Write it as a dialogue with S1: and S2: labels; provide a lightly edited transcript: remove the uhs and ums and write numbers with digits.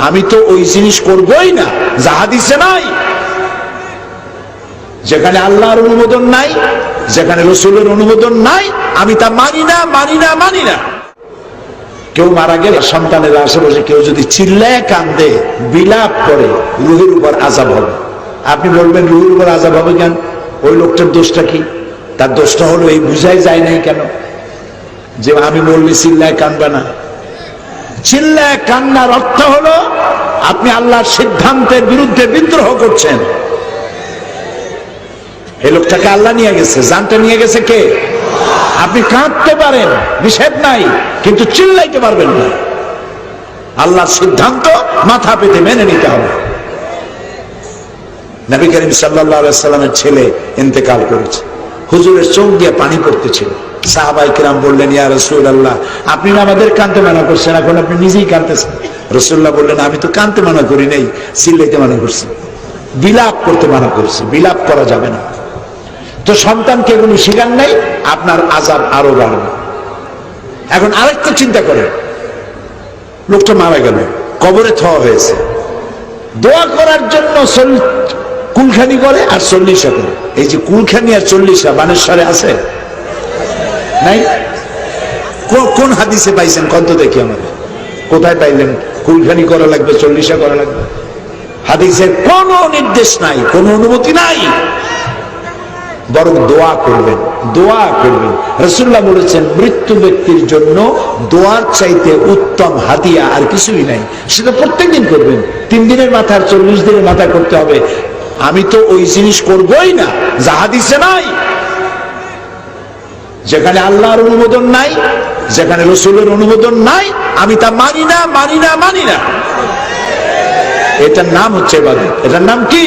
S1: আমি তো ওই জিনিস করবই না যা হাদিসে নাই। যেখানে আল্লাহর অনুমোদন নাই, যেখানে রাসূলের অনুমোদন নাই, আমি তা মানি না, মানি না, মানি না। কেউ মারা গেলে সন্তানের আশেপাশে কেউ যদি চিল্লায় কান্দে, বিলাপ করে, রুহের উপর আযাব হবে। আপনি বলবেন রুহের উপর আযাব হবে কেন? ওই লোকটার দোষটা কি? তার দোষটা হলো এই বুঝাই যায় নাই কেন যে আমি বললে চিল্লায় কানবে না। চিল্লায় কান্নার অর্থ হলো আপনি আল্লাহর সিদ্ধান্তের বিরুদ্ধে বিদ্রোহ করছেন। এই লোকটাকে আল্লাহ নিয়ে গেছে, জানটা নিয়ে গেছে কে? আপনি কাঁদতে পারেন, নিষেধ নাই, কিন্তু চিল্লাইতে পারবেন না। আল্লাহর সিদ্ধান্ত মাথা পেতে মেনে নিতে হবে। নবী করিম সাল্লাল্লাহু আলাইহি ওয়াসাল্লামের ছেলে ইন্তেকাল করেছে, হুজুরের চোখ দিয়ে পানি পড়তেছিল। সাহাবায়ে কিরাম বললেন, ইয়া রাসূলুল্লাহ, আপনি না আমাদের কাঁদতে মানা করছেন, এখন আপনি নিজেই কাঁদতেছেন। রাসূলুল্লাহ বললেন, আমি তো কাঁদতে মানা করি নাই, চিল্লাইতে মানা করছি, বিলাপ করতে মানা করছি। বিলাপ করা যাবে না। তো সন্তানকে এগুলো শিখান নাই, আপনার আযাব আরো বাড়বে। এখন আরেকটা চিন্তা করেন, লোকটা মারা গেল, কবরে থওয়া হয়েছে, দোয়া করার জন্য কুলখানি করে আর চল্লিশা করে। এই যে কুলখানি আর চল্লিশা বানেশ্বরে আছে নাই? কোন হাদিসে পাইছেন? কত দেখি আমাদের কোথায় পাইলেন কুলখানি করা লাগবে, চল্লিশা করা লাগবে? হাদিসের কোন নির্দেশ নাই, কোন অনুমতি নাই। বরং দোয়া করবেন, দোয়া করবেন। রাসূলুল্লাহ বলেছেন, মৃত্যু ব্যক্তির জন্য দোয়ার চাইতে উত্তম হাদিয়া আর কিছুই নাই। সেটা প্রত্যেকদিন করবেন, 3 দিনের মাথায় 40 দিনের মাথায় করতে হবে। আমি তো ওই জিনিস করবই না যা হাদিসে নাই। যেখানে আল্লাহর অনুমোদন নাই, যেখানে রাসূলের অনুমোদন নাই, আমি তা মানি না, মানি না, মানি না। এটার নাম হচ্ছে ইবাদত। এটার নাম কি?